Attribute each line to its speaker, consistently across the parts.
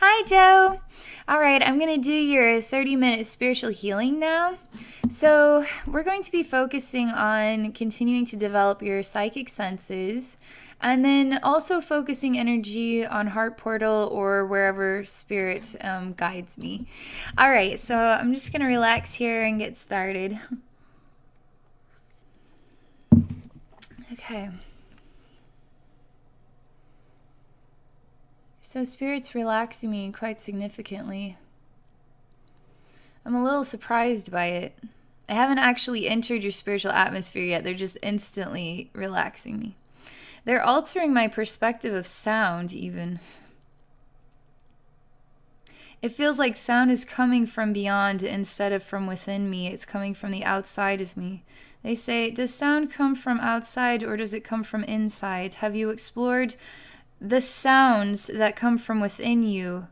Speaker 1: Hi, Joe. All right, I'm going to do your 30-minute spiritual healing now. So, we're going to be focusing on continuing to develop your psychic senses and then also focusing energy on heart portal or wherever spirit guides me. All right, so I'm just going to relax here and get started. Okay. So, spirit's relaxing me quite significantly. I'm a little surprised by it. I haven't actually entered your spiritual atmosphere yet. They're just instantly relaxing me. They're altering my perspective of sound, even. It feels like sound is coming from beyond instead of from within me. It's coming from the outside of me. They say, does sound come from outside or does it come from inside? Have you explored the sounds that come from within you?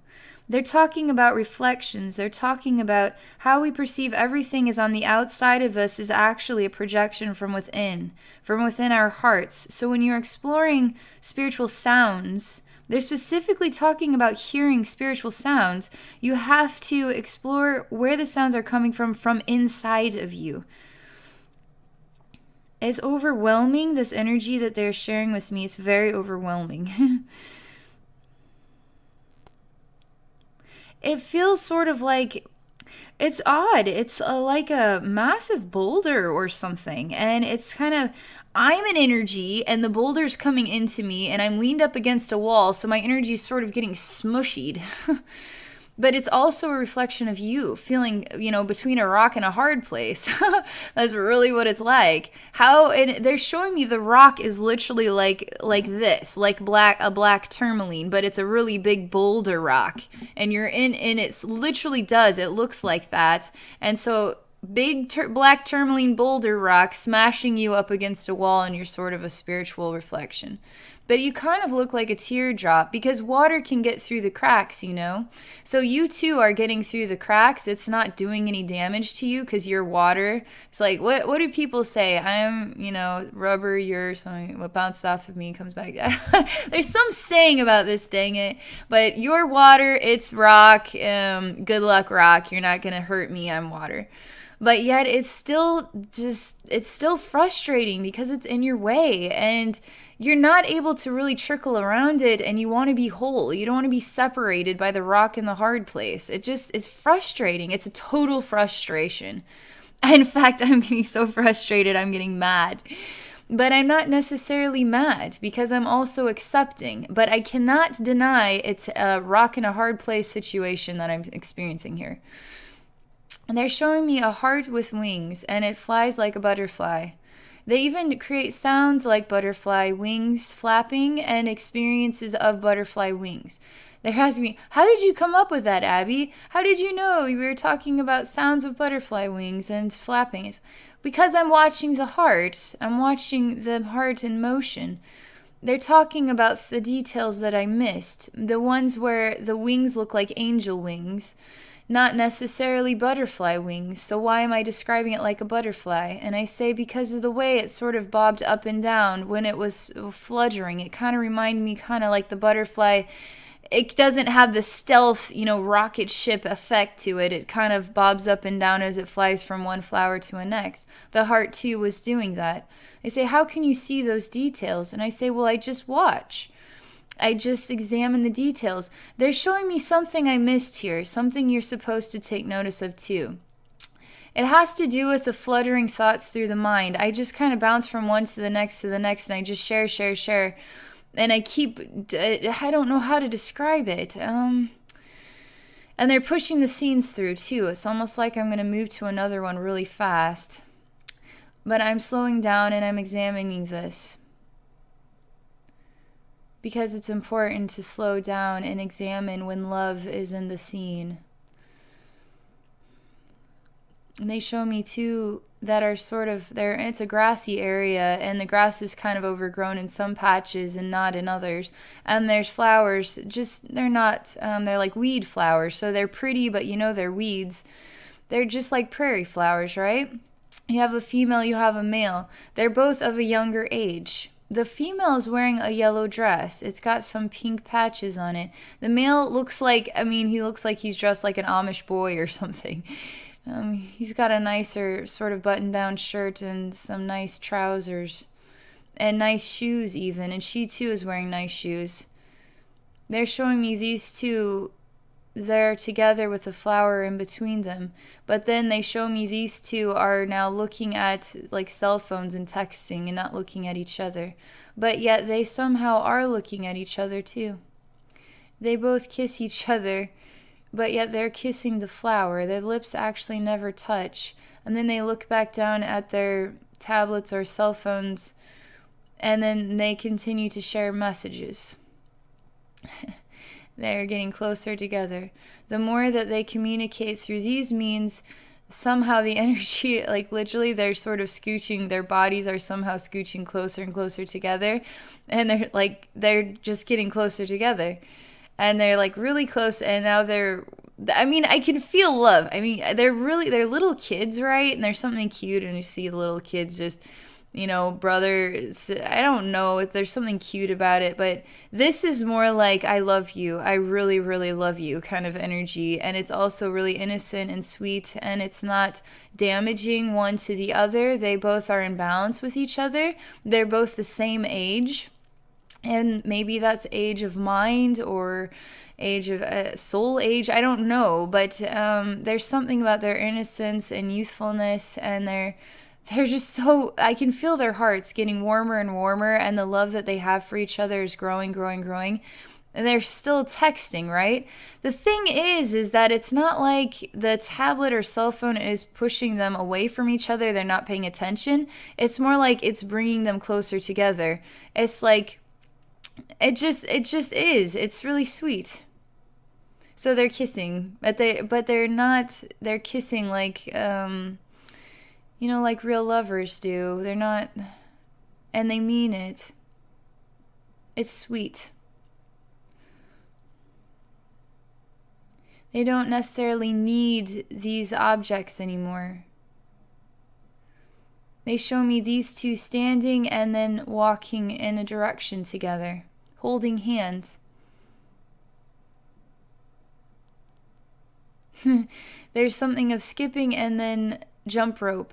Speaker 1: They're talking about reflections. They're talking about how we perceive everything is on the outside of us is actually a projection from within our hearts. So when you're exploring spiritual sounds, they're specifically talking about hearing spiritual sounds. You have to explore where the sounds are coming from inside of you. It's overwhelming, this energy that they're sharing with me. It's very overwhelming. It feels sort of like, it's odd. It's like a massive boulder or something. And it's kind of, I'm an energy and the boulder's coming into me and I'm leaned up against a wall. So my energy is sort of getting smushied. But it's also a reflection of you feeling, between a rock and a hard place. That's really what it's like. And they're showing me the rock is literally like this, like a black tourmaline, but it's a really big boulder rock. And it literally does. It looks like that. And so big black tourmaline boulder rock smashing you up against a wall, and you're sort of a spiritual reflection. But you kind of look like a teardrop because water can get through the cracks, So you too are getting through the cracks. It's not doing any damage to you because you're water. It's like, what do people say? I'm, rubber, you're something, what bounced off of me comes back. There's some saying about this, dang it. But you're water, it's rock. Good luck, rock. You're not going to hurt me. I'm water. But yet it's still frustrating because it's in your way and you're not able to really trickle around it, and you want to be whole. You don't want to be separated by the rock and the hard place. It just is frustrating. It's a total frustration. In fact, I'm getting so frustrated, I'm getting mad. But I'm not necessarily mad because I'm also accepting. But I cannot deny it's a rock and a hard place situation that I'm experiencing here. And they're showing me a heart with wings, and it flies like a butterfly. They even create sounds like butterfly wings flapping and experiences of butterfly wings. They're asking me, how did you come up with that, Abby? How did you know we were talking about sounds of butterfly wings and flapping? It's because I'm watching the heart. I'm watching the heart in motion. They're talking about the details that I missed. The ones where the wings look like angel wings. Not necessarily butterfly wings, so why am I describing it like a butterfly? And I say because of the way it sort of bobbed up and down when it was fluttering. It kind of reminded me kind of like the butterfly. It doesn't have the stealth, rocket ship effect to it. It kind of bobs up and down as it flies from one flower to the next. The heart, too, was doing that. They say, how can you see those details? And I say, well, I just watch. I just examine the details. They're showing me something I missed here, something you're supposed to take notice of too. It has to do with the fluttering thoughts through the mind. I just kind of bounce from one to the next, and I just share. And I don't know how to describe it. And they're pushing the scenes through too. It's almost like I'm going to move to another one really fast. But I'm slowing down and I'm examining this. Because it's important to slow down and examine when love is in the scene. And they show me two that are it's a grassy area, and the grass is kind of overgrown in some patches and not in others. And there's flowers, they're like weed flowers, so they're pretty, but they're weeds. They're just like prairie flowers, right? You have a female, you have a male. They're both of a younger age. The female is wearing a yellow dress. It's got some pink patches on it. The male looks like, I mean, he looks like he's dressed like an Amish boy or something. He's got a nicer sort of button down shirt and some nice trousers and nice shoes, even. And she too is wearing nice shoes. They're showing me these two. They're together with a flower in between them. But then they show me these two are now looking at like cell phones and texting and not looking at each other. But yet they somehow are looking at each other too. They both kiss each other, but yet they're kissing the flower. Their lips actually never touch. And then they look back down at their tablets or cell phones, and then they continue to share messages. They're getting closer together. The more that they communicate through these means, somehow the energy, like literally they're sort of scooching, their bodies are somehow scooching closer and closer together. And they're just getting closer together. And they're like really close, and now I mean, I can feel love. I mean, they're little kids, right? And there's something cute, and you see the little kids just, brothers. I don't know if there's something cute about it, but this is more like I love you. I really, really love you kind of energy. And it's also really innocent and sweet, and it's not damaging one to the other. They both are in balance with each other. They're both the same age. And maybe that's age of mind or age of soul age. I don't know. But there's something about their innocence and youthfulness, and they're just so, I can feel their hearts getting warmer and warmer, and the love that they have for each other is growing, growing, growing. And they're still texting, right? The thing is that it's not like the tablet or cell phone is pushing them away from each other. They're not paying attention. It's more like it's bringing them closer together. It's like, it just is. It's really sweet. So they're kissing, but they're not, they're kissing like, like real lovers do. They're not, and they mean it. It's sweet. They don't necessarily need these objects anymore. They show me these two standing and then walking in a direction together, holding hands. There's something of skipping and then jump rope.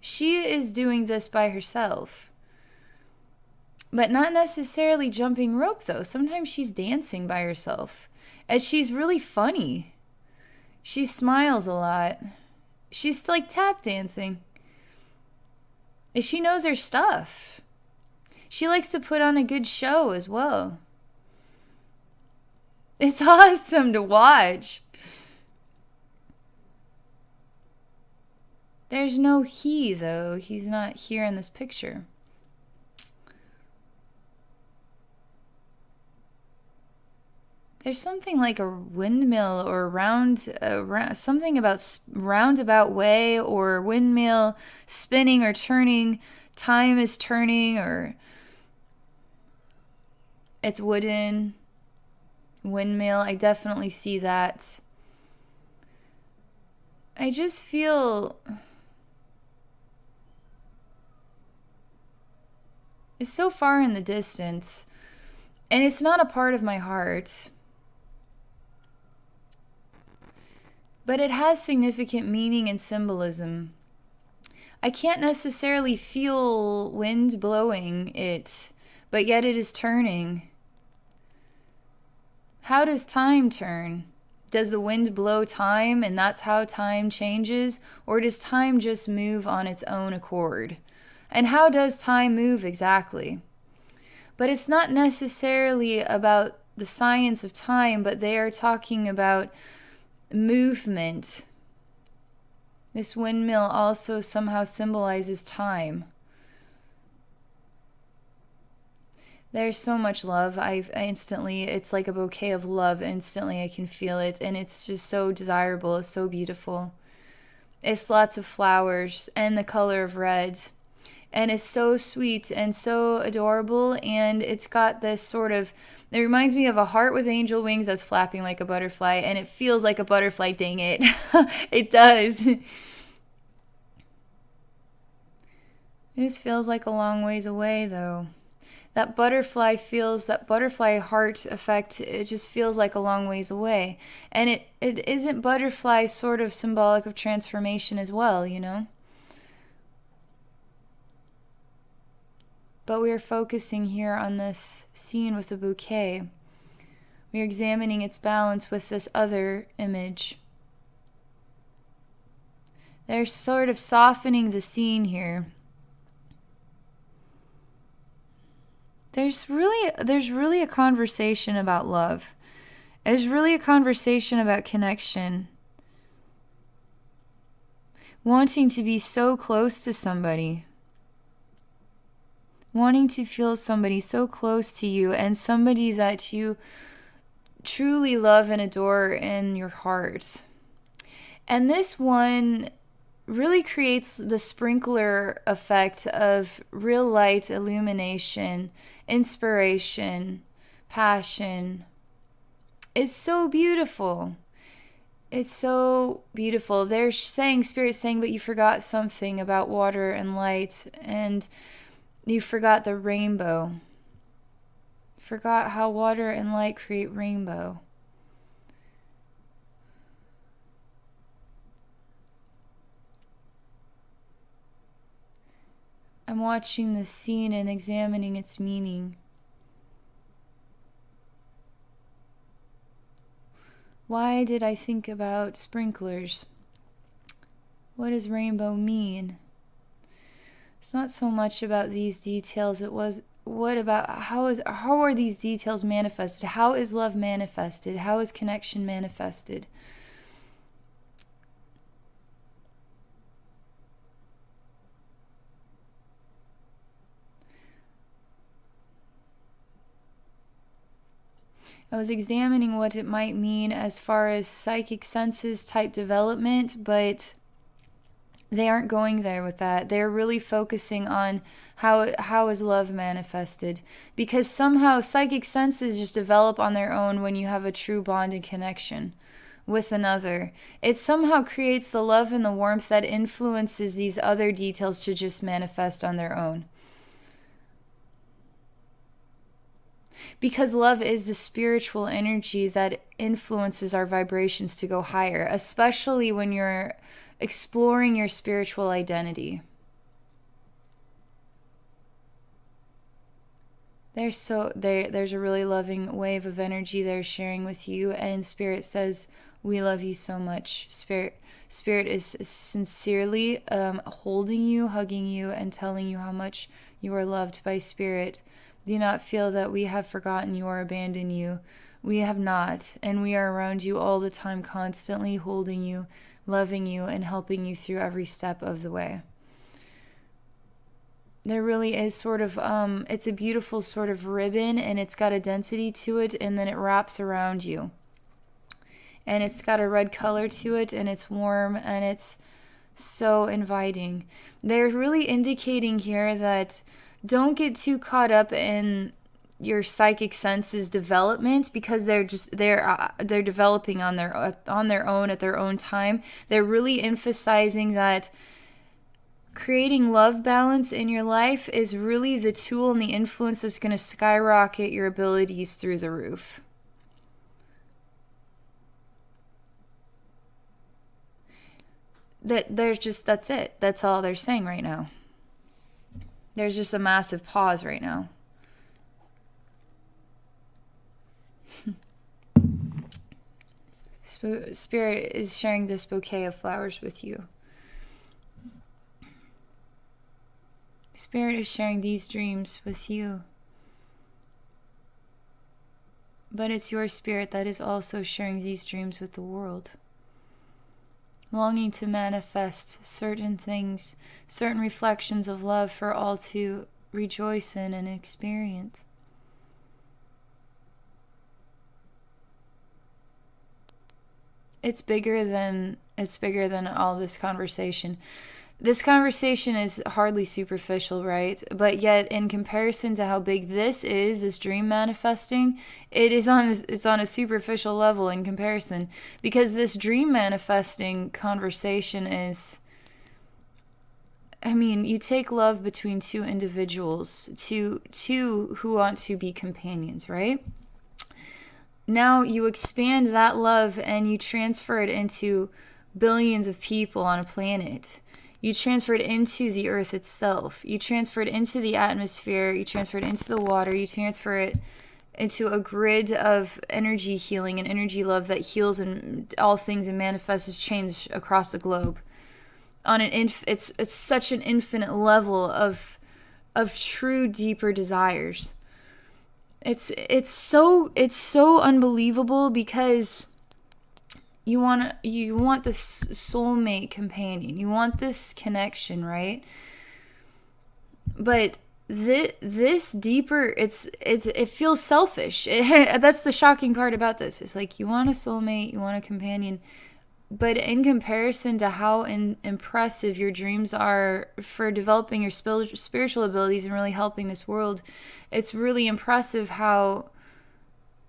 Speaker 1: She is doing this by herself. But not necessarily jumping rope, though. Sometimes she's dancing by herself. And she's really funny. She smiles a lot. She's like tap dancing. And she knows her stuff. She likes to put on a good show as well. It's awesome to watch. There's no he, though. He's not here in this picture. There's something like a windmill or something about roundabout way or windmill spinning or turning. Time is turning, or it's wooden. Windmill, I definitely see that. I just feel it's so far in the distance, and it's not a part of my heart. But it has significant meaning and symbolism. I can't necessarily feel wind blowing it, but yet it is turning. How does time turn? Does the wind blow time and that's how time changes? Or does time just move on its own accord? And how does time move exactly? But it's not necessarily about the science of time, but they are talking about movement. This windmill also somehow symbolizes time. There's so much love. I instantly, it's like a bouquet of love. Instantly I can feel it, and it's just so desirable. It's so beautiful. It's lots of flowers and the color of red, and it's so sweet and so adorable, and it's got this sort of, it reminds me of a heart with angel wings that's flapping like a butterfly, and it feels like a butterfly, dang it. It does. It just feels like a long ways away, though. That butterfly feels, that butterfly heart effect, it just feels like a long ways away. And it isn't butterfly sort of symbolic of transformation as well, you know? But we are focusing here on this scene with the bouquet. We are examining its balance with this other image. They're sort of softening the scene here. There's really a conversation about love. There's really a conversation about connection. Wanting to be so close to somebody. Wanting to feel somebody so close to you, and somebody that you truly love and adore in your heart. And this one really creates the sprinkler effect of real light, illumination, inspiration, passion. It's so beautiful. It's so beautiful. They're saying, Spirit's saying, but you forgot something about water and light, and you forgot the rainbow. Forgot how water and light create rainbow. I'm watching the scene and examining its meaning. Why did I think about sprinklers? What does rainbow mean? It's not so much about these details. It was, what about, how are these details manifested? How is love manifested? How is connection manifested? I was examining what it might mean as far as psychic senses type development, but they aren't going there with that. They're really focusing on how is love manifested, because somehow psychic senses just develop on their own when you have a true bond and connection with another. It somehow creates the love and the warmth that influences these other details to just manifest on their own. Because love is the spiritual energy that influences our vibrations to go higher, especially when you're exploring your spiritual identity. There's a really loving wave of energy they're sharing with you, and Spirit says, we love you so much. Spirit is sincerely holding you, hugging you, and telling you how much you are loved by Spirit. Do not feel that we have forgotten you or abandoned you. We have not, and we are around you all the time, constantly holding you, loving you, and helping you through every step of the way. There really is sort of, it's a beautiful sort of ribbon, and it's got a density to it, and then it wraps around you. And it's got a red color to it, and it's warm, and it's so inviting. They're really indicating here that don't get too caught up in your psychic senses development, because they're developing on their own at their own time. They're really emphasizing that creating love balance in your life is really the tool and the influence that's going to skyrocket your abilities through the roof. That's it. That's all they're saying right now. There's just a massive pause right now. Spirit is sharing this bouquet of flowers with you. Spirit is sharing these dreams with you. But it's your spirit that is also sharing these dreams with the world. Longing to manifest certain things, certain reflections of love for all to rejoice in and experience. It's bigger than all this conversation. This conversation is hardly superficial, right? But yet, in comparison to how big this dream manifesting, it's on a superficial level in comparison. Because this dream manifesting conversation is I mean, you take love between two individuals, two who want to be companions, right? Now you expand that love and you transfer it into billions of people on a planet. You transfer it into the earth itself. You transfer it into the atmosphere. You transfer it into the water. You transfer it into a grid of energy healing and energy love that heals in all things and manifests as change across the globe. On an it's such an infinite level of true deeper desires. It's so unbelievable because you want this soulmate companion. You want this connection, right? But this deeper, it feels selfish. That's the shocking part about this. It's like you want a soulmate, you want a companion, but in comparison to how impressive your dreams are for developing your spiritual abilities and really helping this world, it's really impressive how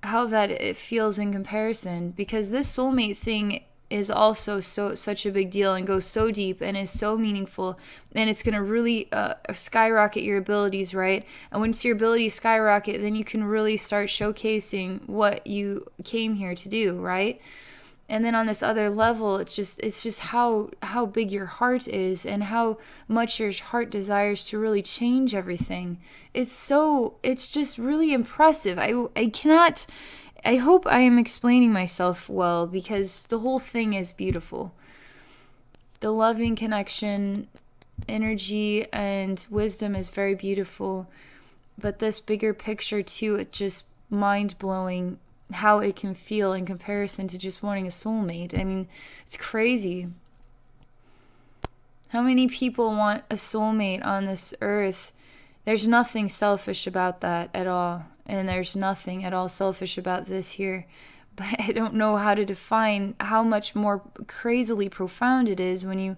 Speaker 1: that it feels in comparison, because this soulmate thing is also such a big deal and goes so deep and is so meaningful, and it's going to really skyrocket your abilities, right? And once your abilities skyrocket, then you can really start showcasing what you came here to do, right? And then on this other level, it's just how big your heart is and how much your heart desires to really change everything. It's just really impressive. I hope I am explaining myself well, because the whole thing is beautiful. The loving connection, energy, and wisdom is very beautiful, but this bigger picture too, it's just mind-blowing how it can feel in comparison to just wanting a soulmate. I mean, it's crazy. How many people want a soulmate on this earth? There's nothing selfish about that at all. And there's nothing at all selfish about this here. But I don't know how to define how much more crazily profound it is when you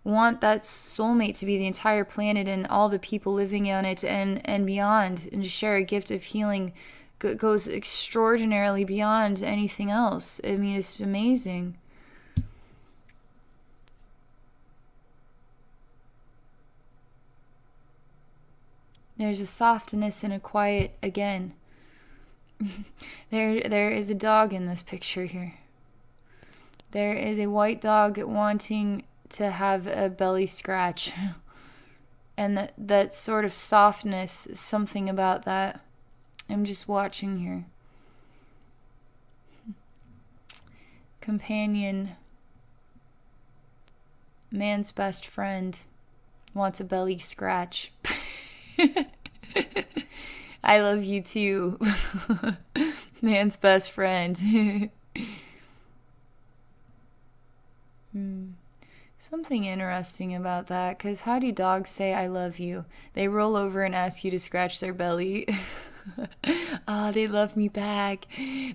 Speaker 1: want that soulmate to be the entire planet and all the people living on it and beyond, and to share a gift of healing goes extraordinarily beyond anything else. I mean, it's amazing. There's a softness and a quiet again. There is a dog in this picture here. There is a white dog wanting to have a belly scratch. And that sort of softness, something about that. I'm just watching here. Companion, man's best friend, wants a belly scratch. I love you too. Man's best friend. Something interesting about that, because how do dogs say I love you? They roll over and ask you to scratch their belly. Oh, they love me back.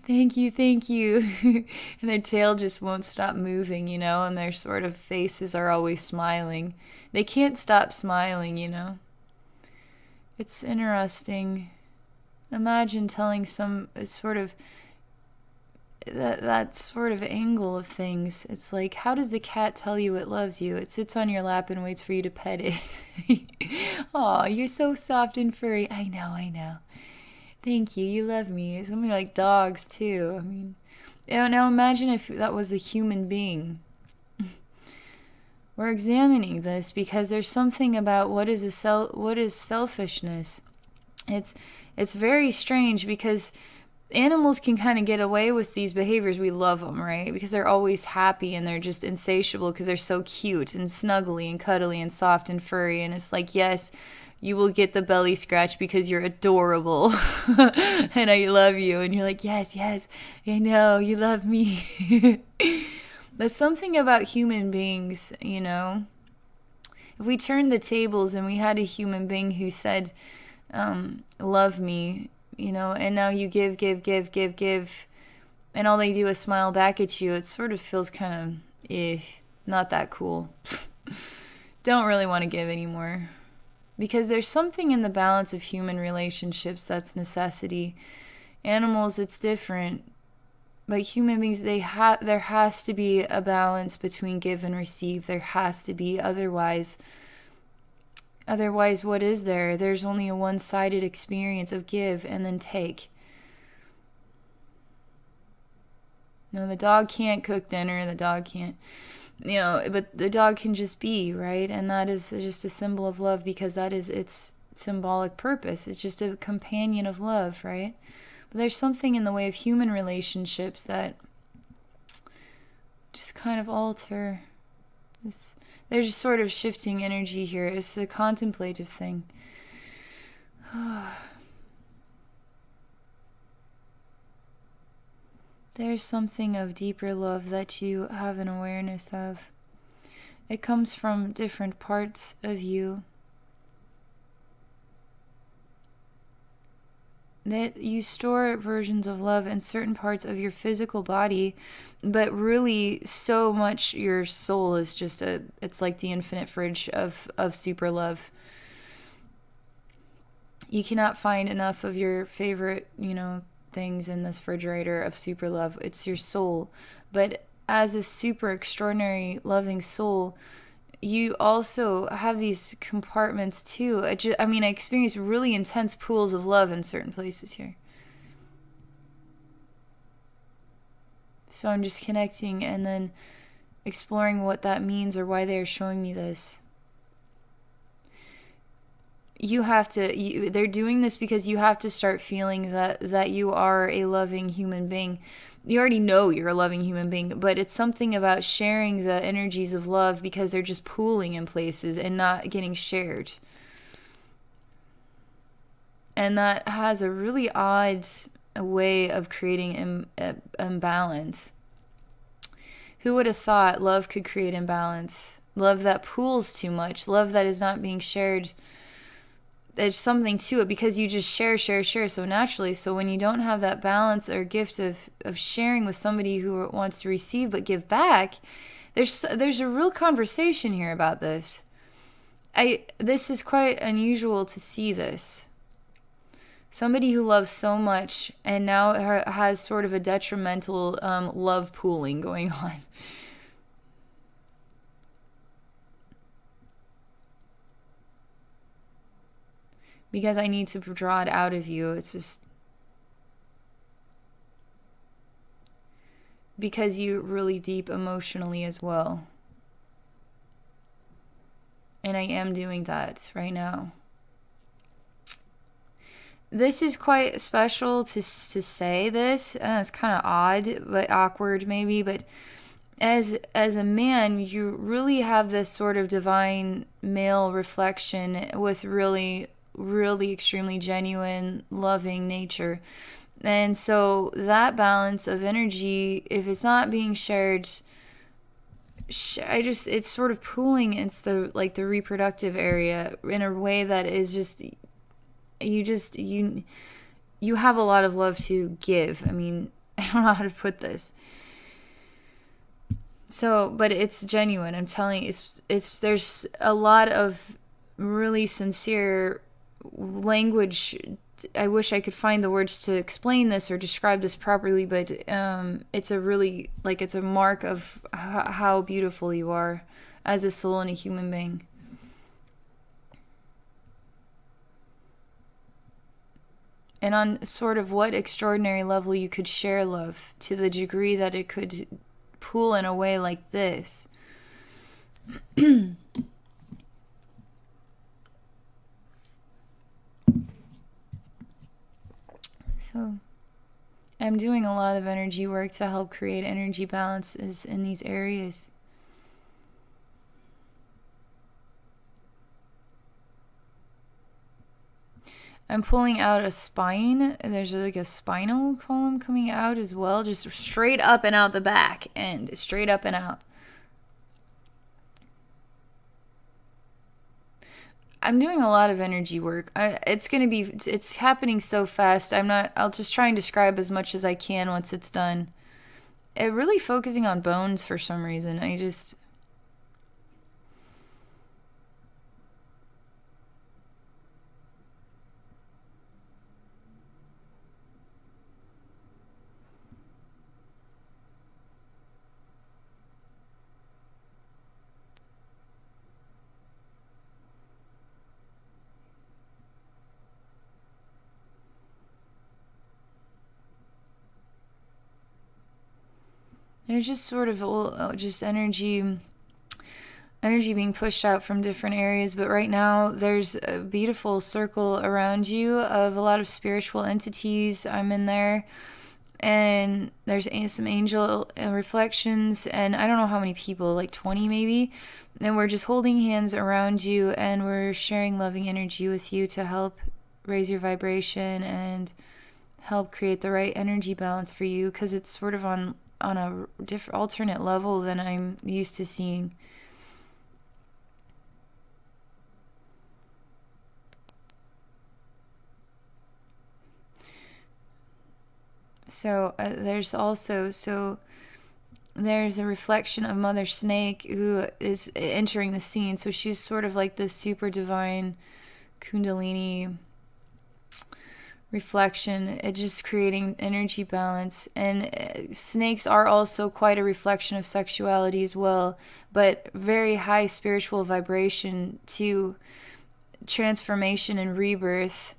Speaker 1: Thank you, thank you. And their tail just won't stop moving, and their sort of faces are always smiling. They can't stop smiling. It's interesting. Imagine telling some sort of that sort of angle of things. It's like, how does the cat tell you it loves you? It sits on your lap and waits for you to pet it. Oh, you're so soft and furry. I know. Thank you. You love me. Something like dogs too. I mean, now imagine if that was a human being. We're examining this because there's something about what is selfishness. It's very strange, because animals can kind of get away with these behaviors. We love them, right? Because they're always happy and they're just insatiable because they're so cute and snuggly and cuddly and soft and furry. And it's like, yes, you will get the belly scratch because you're adorable and I love you. And you're like, yes, I know, you love me. But something about human beings, if we turned the tables and we had a human being who said, love me, and now you give, and all they do is smile back at you, it sort of feels kind of, not that cool. Don't really want to give anymore. Because there's something in the balance of human relationships that's necessity. Animals, it's different. But human beings, there has to be a balance between give and receive. There has to be. Otherwise, Otherwise, what is there? There's only a one-sided experience of give and then take. No, the dog can't cook dinner, the dog can't, but the dog can just be, right? And that is just a symbol of love because that is its symbolic purpose. It's just a companion of love, right? But there's something in the way of human relationships that just kind of alter this. There's just sort of shifting energy here. It's a contemplative thing. There's something of deeper love that you have an awareness of. It comes from different parts of you. That you store versions of love in certain parts of your physical body, but really so much your soul is just it's like the infinite fridge of super love. You cannot find enough of your favorite, things in this refrigerator of super love. It's your soul. But as a super extraordinary loving soul, you also have these compartments too. I experience really intense pools of love in certain places here. So I'm just connecting and then exploring what that means or why they're showing me this. You have to, they're doing this because you have to start feeling that you are a loving human being. You already know you're a loving human being, but it's something about sharing the energies of love because they're just pooling in places and not getting shared. And that has a really odd way of creating imbalance. Who would have thought love could create imbalance? Love that pools too much, love that is not being shared. There's something to it because you just share so naturally. So when you don't have that balance or gift of sharing with somebody who wants to receive but give back, there's a real conversation here about this. This is quite unusual to see this. Somebody who loves so much and now has sort of a detrimental love pooling going on. Because I need to draw it out of you. It's just because you're really deep emotionally as well. And I am doing that right now. This is quite special to say this. It's kind of odd, but awkward maybe. But as a man, you really have this sort of divine male reflection with really extremely genuine, loving nature. And so that balance of energy, if it's not being shared, it's sort of pooling. It's the reproductive area in a way that is just, you have a lot of love to give. I mean, I don't know how to put this. So, but it's genuine. I'm telling you, there's a lot of really sincere language. I wish I could find the words to explain this or describe this properly, but it's a really, it's a mark of how beautiful you are as a soul and a human being. And on sort of what extraordinary level you could share love to the degree that it could pool in a way like this. So I'm doing a lot of energy work to help create energy balances in these areas. I'm pulling out a spine. There's like a spinal column coming out as well, just straight up and out the back and straight up and out. I'm doing a lot of energy work. It's happening so fast. I'll just try and describe as much as I can once it's done. Really focusing on bones for some reason. There's just sort of just energy being pushed out from different areas, but right now there's a beautiful circle around you of a lot of spiritual entities. I'm in there, and there's some angel reflections, and I don't know how many people, like 20 maybe, and we're just holding hands around you, and we're sharing loving energy with you to help raise your vibration and help create the right energy balance for you, because it's sort of on a different alternate level than I'm used to seeing. So there's a reflection of Mother Snake who is entering the scene. So she's sort of like this super divine Kundalini reflection, it just creating energy balance. And snakes are also quite a reflection of sexuality as well, but very high spiritual vibration to transformation and rebirth,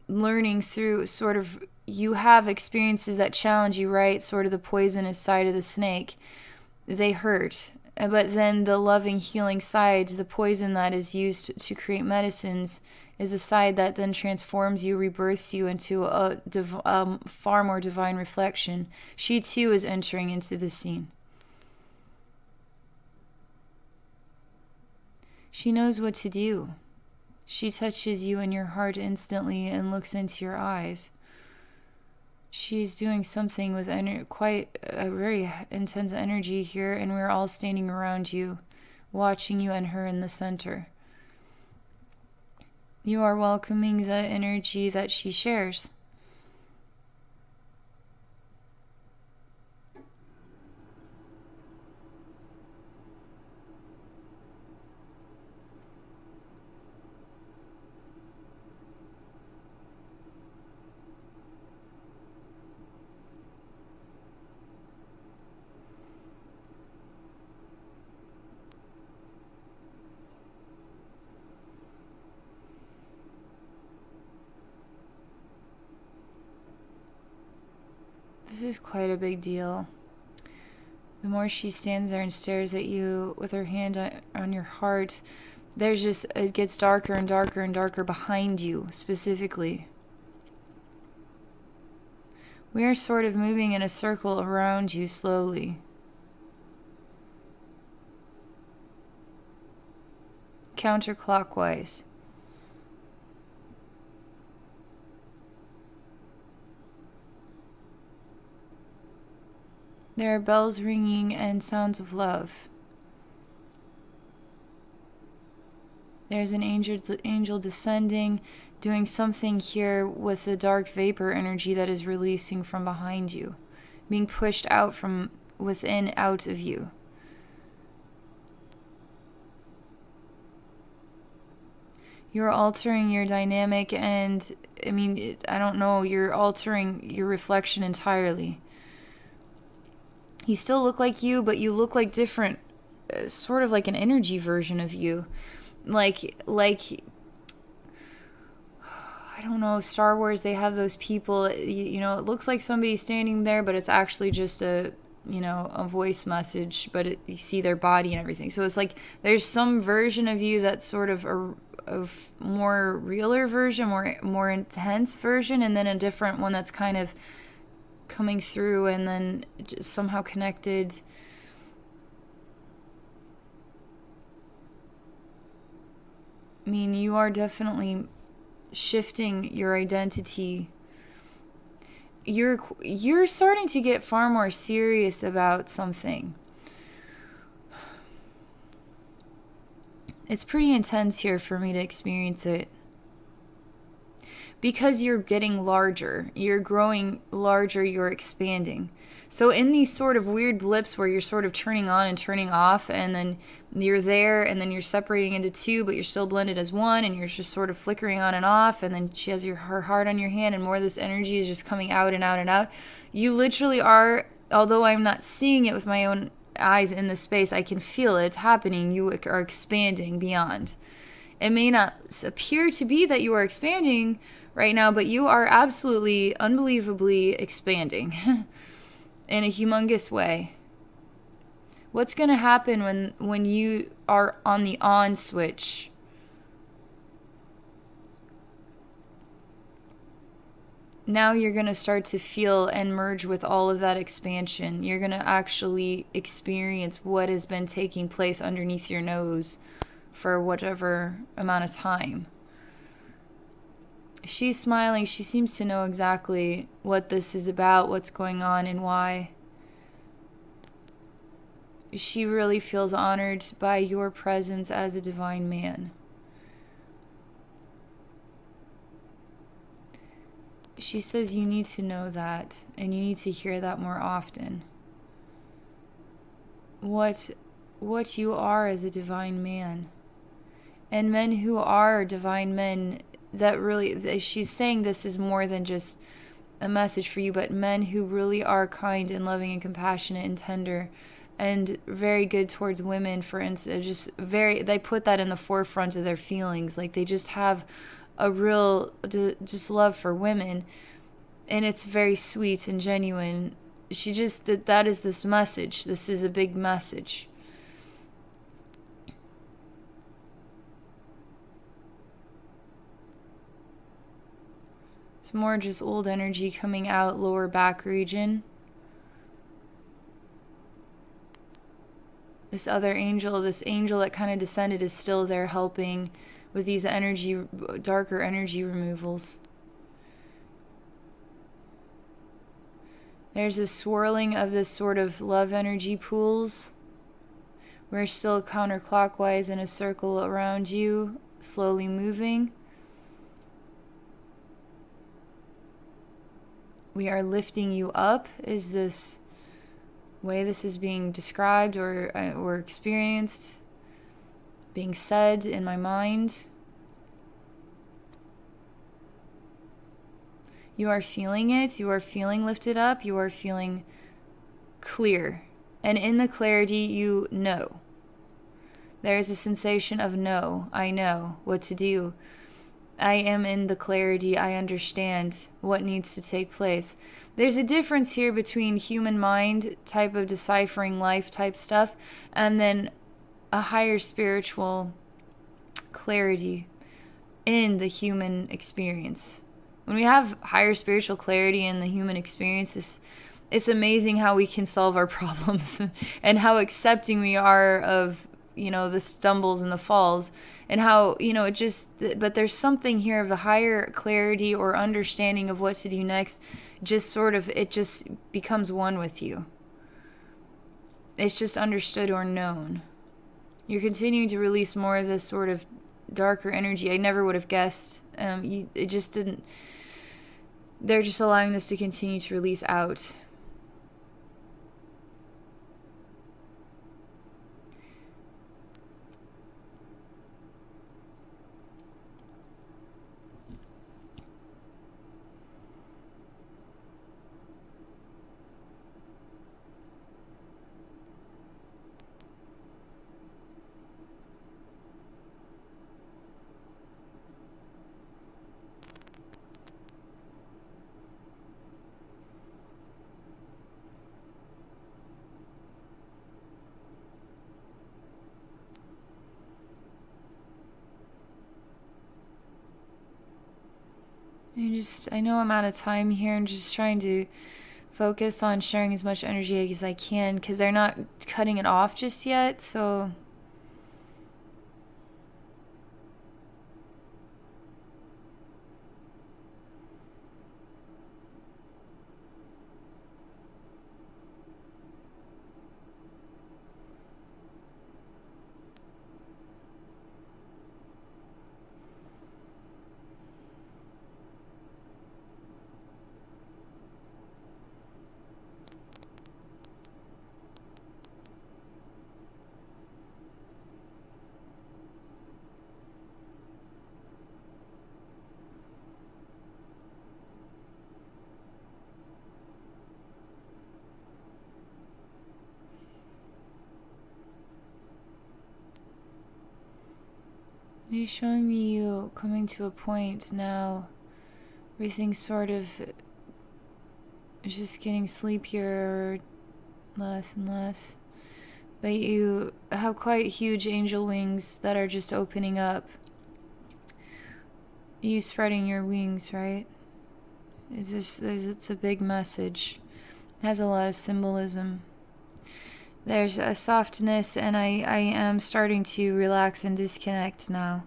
Speaker 1: learning through sort of, you have experiences that challenge you, right? Sort of the poisonous side of the snake, they hurt. But then the loving, healing side, the poison that is used to create medicines, is a side that then transforms you, rebirths you into a far more divine reflection. She too is entering into the scene. She knows what to do. She touches you in your heart instantly and looks into your eyes. She's doing something with quite a very intense energy here, and we're all standing around you, watching you and her in the center. You are welcoming the energy that she shares. This is quite a big deal. The more she stands there and stares at you with her hand on your heart, it gets darker and darker and darker behind you, specifically. We are sort of moving in a circle around you slowly. Counterclockwise. There are bells ringing and sounds of love. There's an angel descending, doing something here with the dark vapor energy that is releasing from behind you, being pushed out from within, out of you. You're altering your dynamic, and I mean, I don't know, you're altering your reflection entirely. You still look like you, but you look like different, sort of like an energy version of you. Like I don't know, Star Wars, they have those people, you know, it looks like somebody's standing there, but it's actually just a voice message, but you see their body and everything. So it's like there's some version of you that's sort of a more realer version, more intense version, and then a different one that's kind of coming through and then just somehow connected. I mean, you are definitely shifting your identity. You're starting to get far more serious about something. It's pretty intense here for me to experience it. Because you're getting larger, you're growing larger, you're expanding. So in these sort of weird blips where you're sort of turning on and turning off, and then you're there, and then you're separating into two, but you're still blended as one, and you're just sort of flickering on and off, and then she has her heart on your hand, and more of this energy is just coming out and out and out. You literally are, although I'm not seeing it with my own eyes in this space, I can feel it happening. You are expanding beyond. It may not appear to be that you are expanding right now, but you are absolutely unbelievably expanding. in a humongous way. What's going to happen when you are on the on switch? Now you're going to start to feel and merge with all of that expansion. You're going to actually experience what has been taking place underneath your nose for whatever amount of time. She's smiling. She seems to know exactly what this is about, what's going on, and why. She really feels honored by your presence as a divine man. She says you need to know that, and you need to hear that more often. What you are as a divine man. And men who are divine men, that really, she's saying this is more than just a message for you, but men who really are kind and loving and compassionate and tender and very good towards women, for instance, just very, they put that in the forefront of their feelings. Like they just have a real just love for women, and it's very sweet and genuine. She just, that is this message. This is a big message. It's more just old energy coming out, lower back region. This other angel, this angel that kind of descended, is still there helping with these energy, darker energy removals. There's a swirling of this sort of love energy pools. We're still counterclockwise in a circle around you, slowly moving. We are lifting you up, is this way this is being described or experienced, being said in my mind. You are feeling it. You are feeling lifted up. You are feeling clear. And in the clarity, you know. There is a sensation of no. I know what to do. I am in the clarity. I understand what needs to take place. There's a difference here between human mind type of deciphering life type stuff and then a higher spiritual clarity in the human experience. When we have higher spiritual clarity in the human experience, it's amazing how we can solve our problems and how accepting we are of, the stumbles and the falls, and how, but there's something here of a higher clarity or understanding of what to do next. It just becomes one with you. It's just understood or known. You're continuing to release more of this sort of darker energy. I never would have guessed. It just didn't. They're just allowing this to continue to release out. I know I'm out of time here and just trying to focus on sharing as much energy as I can because they're not cutting it off just yet, so... You're showing me you coming to a point now. Everything's sort of just getting sleepier, less and less. But you have quite huge angel wings that are just opening up. You spreading your wings, right? It's a big message. It has a lot of symbolism. There's a softness, and I am starting to relax and disconnect now.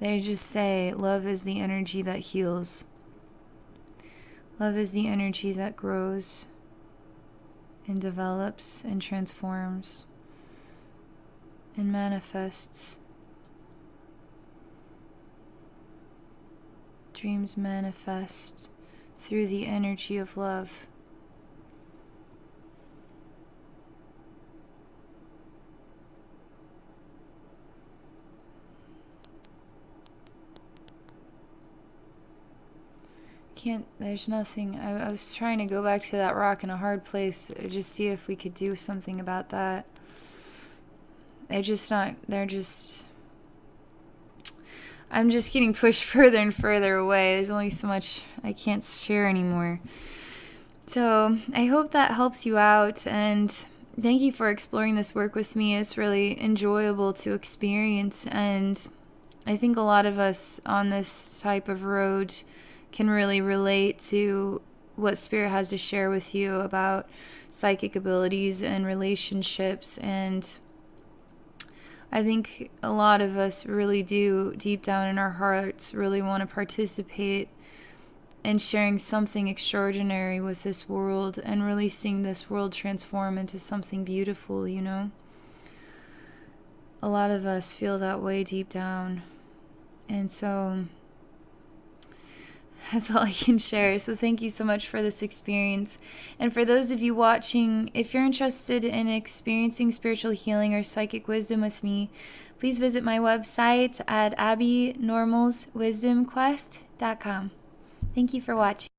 Speaker 1: They just say, love is the energy that heals. Love is the energy that grows and develops and transforms and manifests. Dreams manifest through the energy of love. There's nothing. I was trying to go back to that rock in a hard place, just see if we could do something about that. I'm just getting pushed further and further away. There's only so much I can't share anymore. So I hope that helps you out, and thank you for exploring this work with me. It's really enjoyable to experience, and I think a lot of us on this type of road can really relate to what Spirit has to share with you about psychic abilities and relationships. And I think a lot of us really do, deep down in our hearts, really want to participate in sharing something extraordinary with this world and really seeing this world transform into something beautiful, you know? A lot of us feel that way deep down. And so that's all I can share. So thank you so much for this experience. And for those of you watching, if you're interested in experiencing spiritual healing or psychic wisdom with me, please visit my website at abbynormalswisdomquest.com. Thank you for watching.